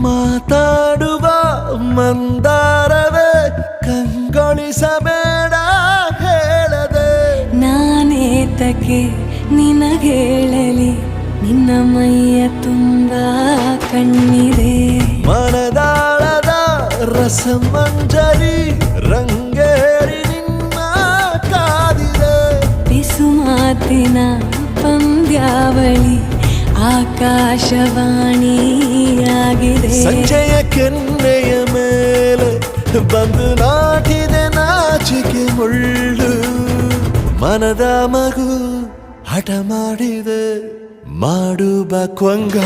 ಮಾತಾಡುವ ಮಂದಾರವೇ ಕಂಗೊಳಿಸಬೇಡ ಹೇಳದೆ ನಾನೇತಕ್ಕೆ ನಿನಗೇಳಲಿ ನಿನ್ನ ಮೈಯ ತುಂಬ ಕಣ್ಣಿದೆ ಮನದಾಳದ ರಸಮಂಜರಿ ರಂಗೇರಿ ನಿನ್ನ ಕಾದಿದೆ ಬಿಸು ಮಾತಿನ ಪಂದ್ಯಾವಳಿ ಆಕಾಶವಾಣಿಯಾಗಿದೆ ಸಂಜೆಯ ಕೆನ್ನೆಯ ಮೇಲೆ ಬಂದು ನಾಟಿದೆ ನಾಚಿಕೆ ಮುಳ್ಳು ಮನದ ಮಗು ಹಠ ಮಾಡಿದೆ ಮಾಡುವ ಕೊಂಗ